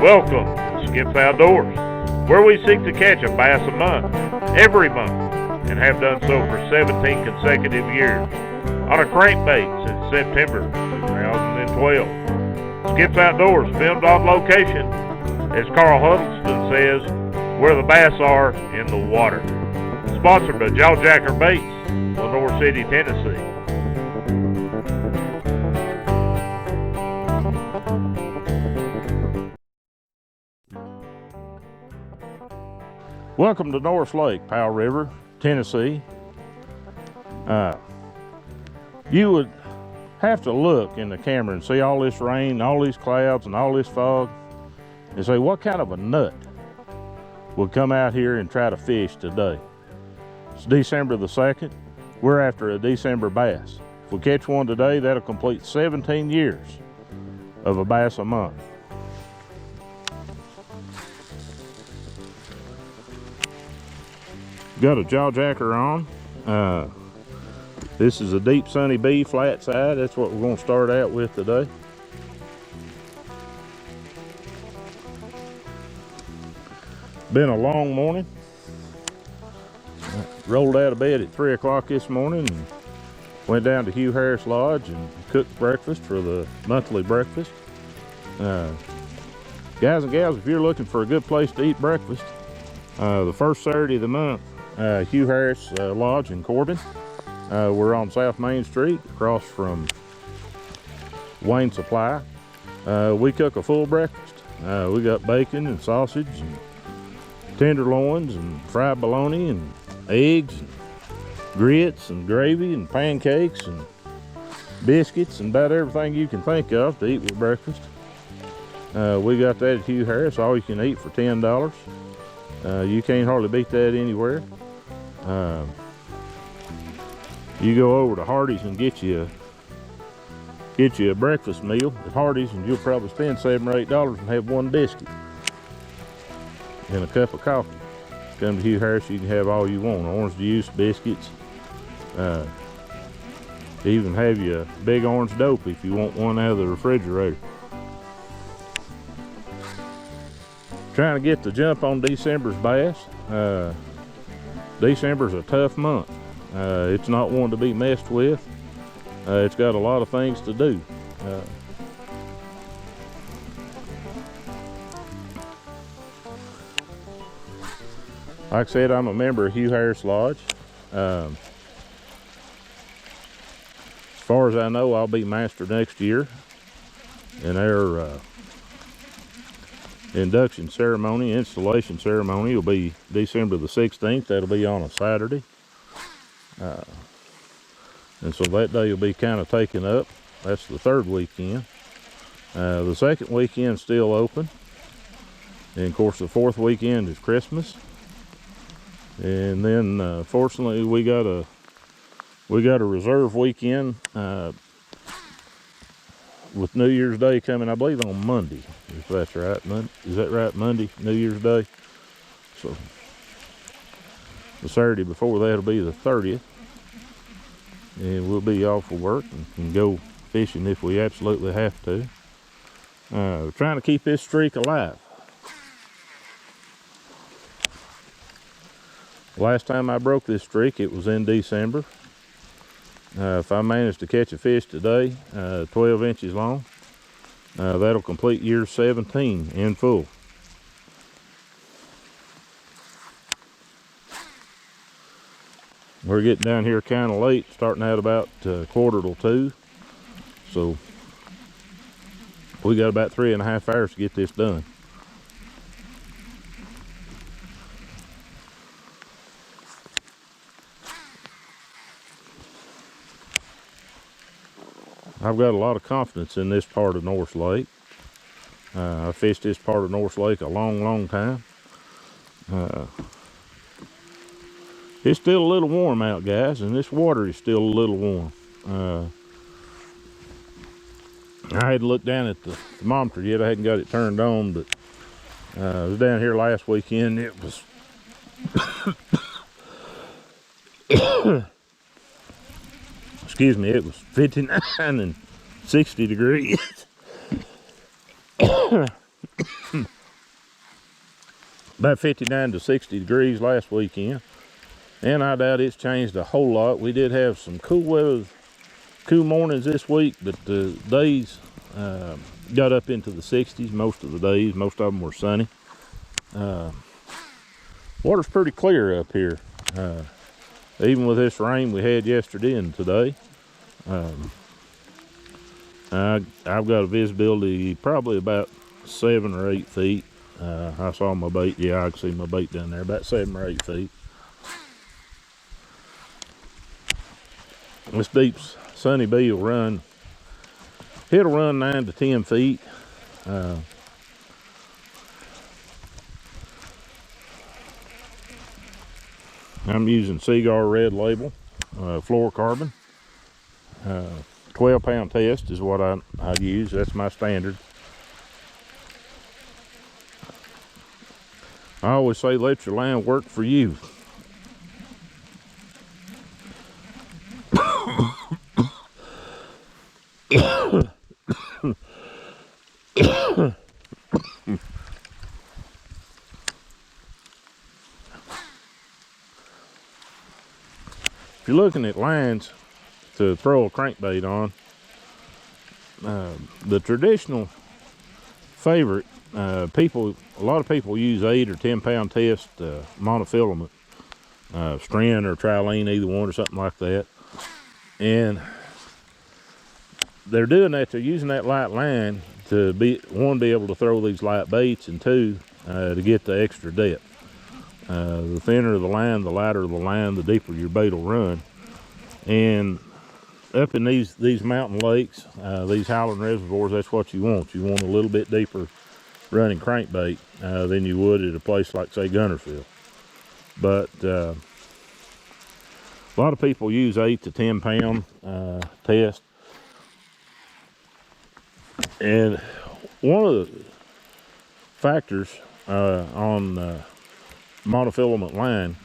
Welcome to Skip's Outdoors, where we seek to catch a bass a month, every month, and have done so for 17 consecutive years on a crankbait since September 2012. Skip's Outdoors filmed on location, as Carl Huddleston says, where the bass are in the water. Sponsored by Jawjacker Baits, Lenoir City, Tennessee. Welcome to Norris Lake, Powell River, Tennessee. You would have to look in the camera and see all this rain, all these clouds, and all this fog, and say, what kind of a nut would come out here and try to fish today? It's December the 2nd. We're after a December bass. If we catch one today, that'll complete 17 years of a bass a month. Got a Jawjacker on. This is a Deep Sunny B flat side. That's what we're going to start out with today. Been a long morning. Rolled out of bed at 3 o'clock this morning and went down to Hugh Harris Lodge and cooked breakfast for the monthly breakfast. Guys and gals, if you're looking for a good place to eat breakfast, the first Saturday of the month, Hugh Harris Lodge in Corbin. We're on South Main Street, across from Wayne Supply. We cook a full breakfast. We got bacon and sausage and tenderloins and fried bologna and eggs and grits and gravy and pancakes and biscuits and about everything you can think of to eat with breakfast. We got that at Hugh Harris, all you can eat for $10. You can't hardly beat that anywhere. You go over to Hardee's and get you a breakfast meal at Hardee's, and you'll probably spend $7 or $8 and have one biscuit and a cup of coffee. Come to Hugh Harris, you can have all you want: orange juice, biscuits. They even have you a big orange dope if you want one out of the refrigerator. Trying to get the jump on December's bass. December's a tough month. It's not one to be messed with. It's got a lot of things to do. Like I said, I'm a member of Hugh Harris Lodge. As far as I know, I'll be master next year. And their induction ceremony, installation ceremony will be December the 16th. That'll be on a Saturday. And so that day will be kind of taken up. That's the third weekend. The second weekend's still open. And of course the fourth weekend is Christmas. And then fortunately we got a reserve weekend with New Year's Day coming, I believe, on Monday, if that's right. Is that right? Monday, New Year's Day. So the Saturday before that'll be the 30th, and we'll be off for work and can go fishing if we absolutely have to. We're trying to keep this streak alive. Last time I broke this streak, it was in December. If I manage to catch a fish today, 12 inches long, that'll complete year 17 in full. We're getting down here kind of late, starting out about 1:45. So we got about 3.5 hours to get this done. I've got a lot of confidence in this part of Norris Lake. I fished this part of Norris Lake a long time. It's still a little warm out, guys, and this water is still a little warm. I had to look down at the thermometer yet. I hadn't got it turned on, but I was down here last weekend. It was excuse me, it was 59 and 60 degrees. about 59 to 60 degrees last weekend, and I doubt it's changed a whole lot. We did have some cool weather, cool mornings this week, but the days got up into the 60s most of the days. Most of them were sunny. Water's pretty clear up here, even with this rain we had yesterday and today. I've got a visibility probably about 7 or 8 feet. I saw my bait. Yeah, I can see my bait down there, about 7 or 8 feet. This deep Sunny B will run. It'll run 9 to 10 feet. I'm using Seaguar Red Label fluorocarbon. 12-pound test is what I use. That's my standard. I always say let your line work for you. If you're looking at lines to throw a crankbait on, the traditional favorite, a lot of people use 8 or 10-pound test monofilament, strand or trilene, either one or something like that. And they're doing that, they're using that light line to be able to throw these light baits, and 2, to get the extra depth. The thinner the line, the lighter the line, the deeper your bait will run. And up in these mountain lakes, these highland reservoirs, that's what you want. You want a little bit deeper running crankbait than you would at a place like, say, Guntersville. But a lot of people use 8 to 10-pound test. And one of the factors on monofilament line,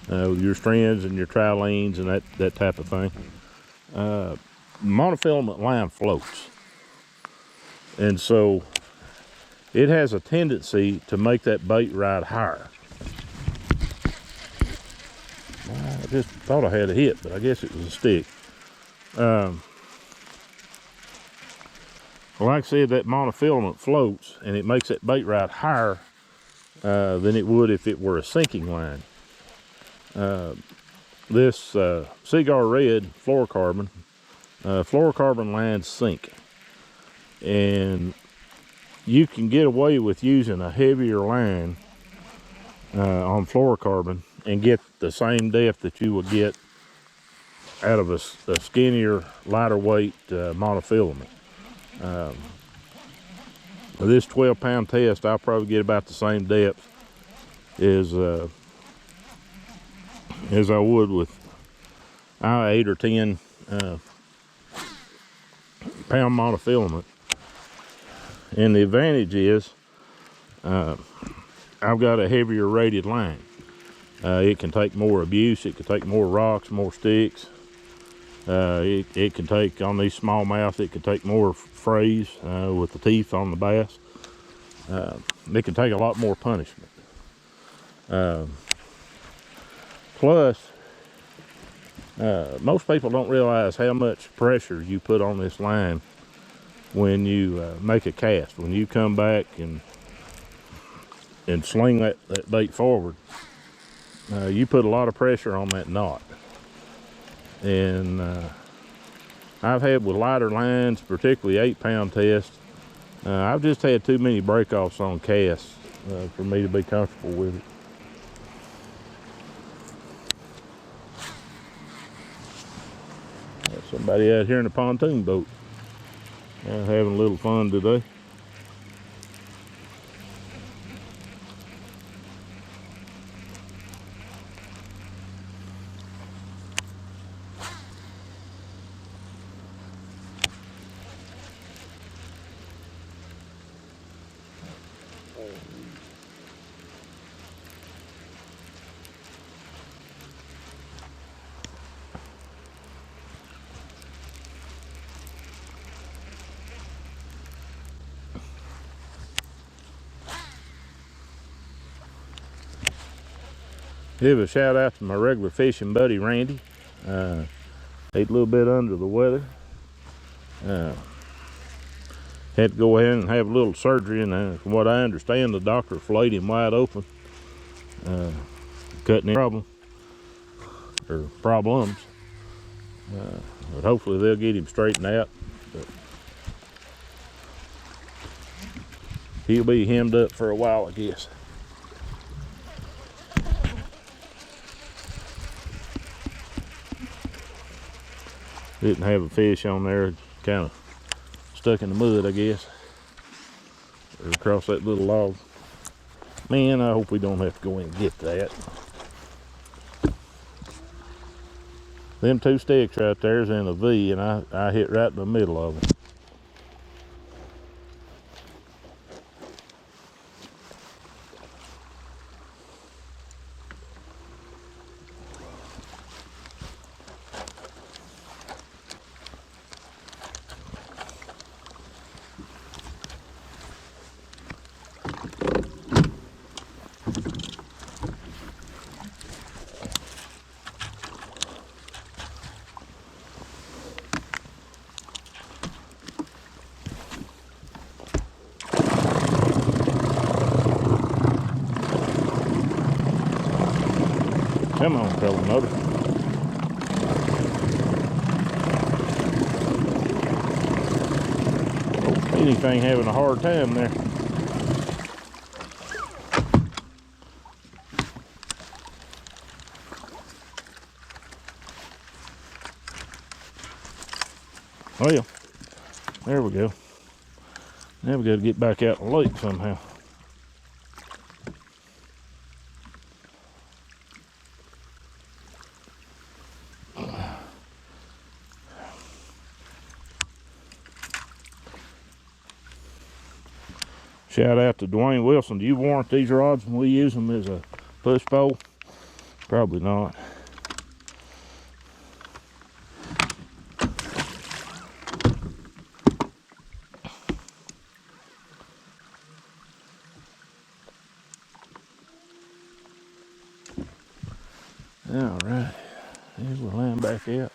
with your strands and your trilenes and that type of thing, monofilament line floats. And so it has a tendency to make that bait ride higher. I just thought I had a hit, but I guess it was a stick. Like I said, that monofilament floats, and it makes that bait ride higher than it would if it were a sinking line. This Seaguar Red fluorocarbon lines sink, and you can get away with using a heavier line on fluorocarbon and get the same depth that you would get out of a skinnier, lighter weight monofilament. With this 12-pound test, I'll probably get about the same depth as I would with 8 or 10 pound monofilament. And the advantage is I've got a heavier rated line. It can take more abuse, it can take more rocks, more sticks. It can take, on these smallmouth, it can take more frays with the teeth on the bass. It can take a lot more punishment. Plus, most people don't realize how much pressure you put on this line when you make a cast. When you come back and sling that bait forward, you put a lot of pressure on that knot. And I've had with lighter lines, particularly 8-pound test, I've just had too many break-offs on casts for me to be comfortable with it. There's somebody out here in a pontoon boat having a little fun today. Give a shout out to my regular fishing buddy Randy. He's a little bit under the weather. Had to go ahead and have a little surgery, and from what I understand, the doctor flayed him wide open, cutting any problems. But hopefully they'll get him straightened out. But he'll be hemmed up for a while, I guess. Didn't have a fish on there, kind of stuck in the mud, I guess, or across that little log. Man, I hope we don't have to go in and get that. Them two sticks right there is in a V, and I hit right in the middle of them. Come on, trolling motor. Oh, anything having a hard time there. Well, there we go. Now we got to get back out in the lake somehow. Shout out to Dwayne Wilson. Do you warrant these rods when we use them as a push pole? Probably not. All right, here's the line back out.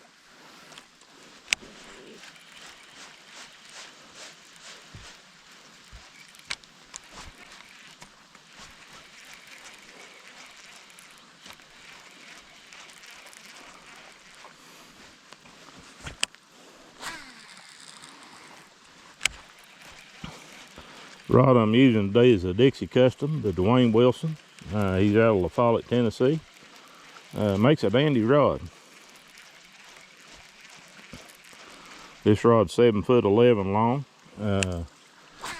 Rod I'm using today is a Dixie Custom, the Dwayne Wilson. He's out of La Follette, Tennessee. Makes a dandy rod. This rod's 7'11" long.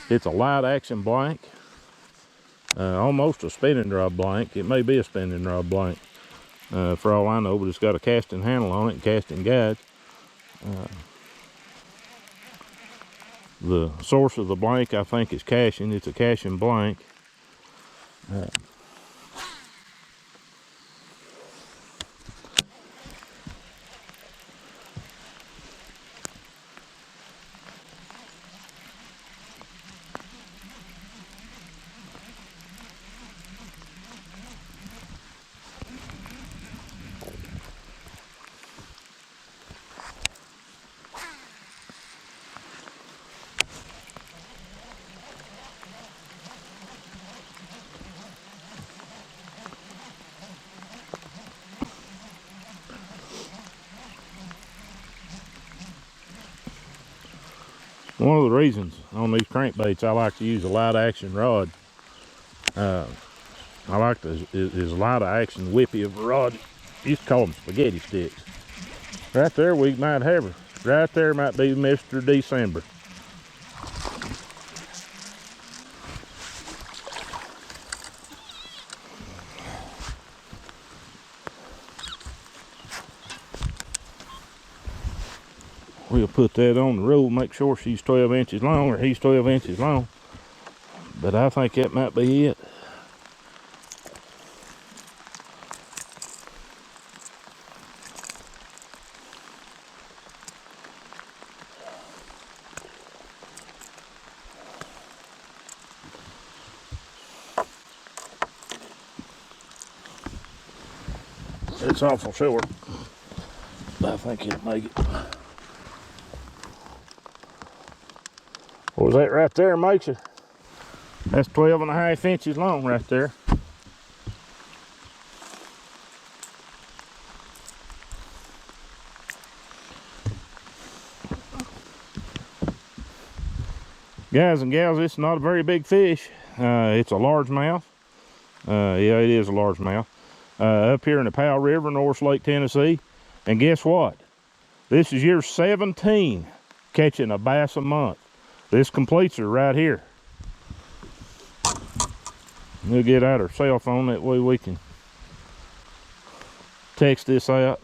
It's a light action blank, almost a spinning rod blank. It may be a spinning rod blank, for all I know, but it's got a casting handle on it and casting guide. The source of the blank, I think, is caching. It's a caching blank. One of the reasons on these crankbaits I like to use a light action rod, I like is light action whippy of a rod. Used to call them spaghetti sticks. Right there we might have her. Right there might be Mr. December. We'll put that on the rule, make sure she's 12 inches long or he's 12 inches long. But I think that might be it. It's awful short. I think it'll make it. What was that right there makes it? That's 12.5 inches long right there. Guys and gals, it's not a very big fish. It's a largemouth. Yeah, it is a largemouth. Up here in the Powell River, Norris Lake, Tennessee. And guess what? This is year 17 catching a bass a month. This completes her right here. We'll get out our cell phone, that way we can text this out.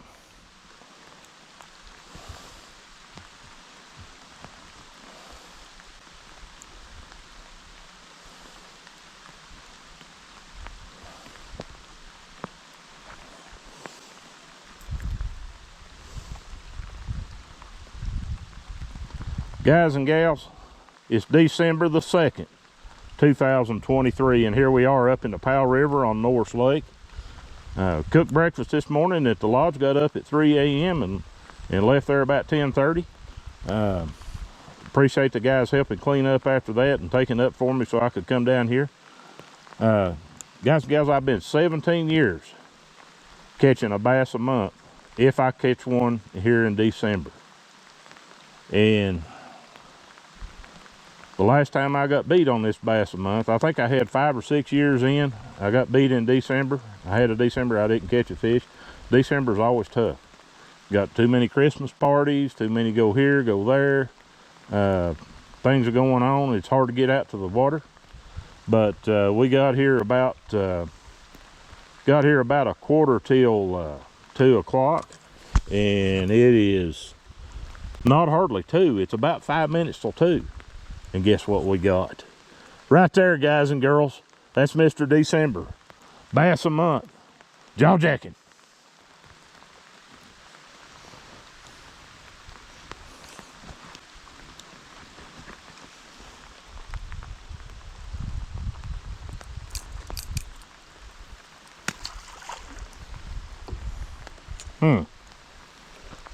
Guys and gals, it's December the 2nd, 2023, and here we are up in the Powell River on Norris Lake. Cooked breakfast this morning at the lodge, got up at 3 a.m. and left there about 10:30. Appreciate the guys helping clean up after that and taking up for me so I could come down here. Guys and gals, I've been 17 years catching a bass a month, if I catch one here in December. And the last time I got beat on this bass a month, I think I had 5 or 6 years in. I got beat in December. I had a December I didn't catch a fish. December is always tough. Got too many Christmas parties, too many go here, go there. Things are going on. It's hard to get out to the water. But we got here about a quarter till 2 o'clock, and it is not hardly 2. It's about 5 minutes till 2. And guess what we got? Right there, guys and girls. That's Mr. December. Bass a month. Jaw jacking.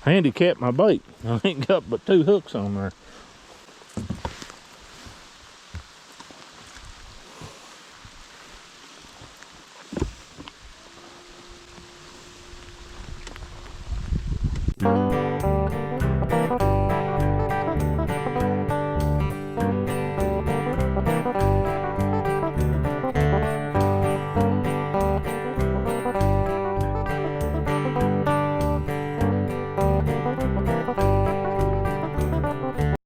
Handicapped my bait. I ain't got but 2 hooks on there.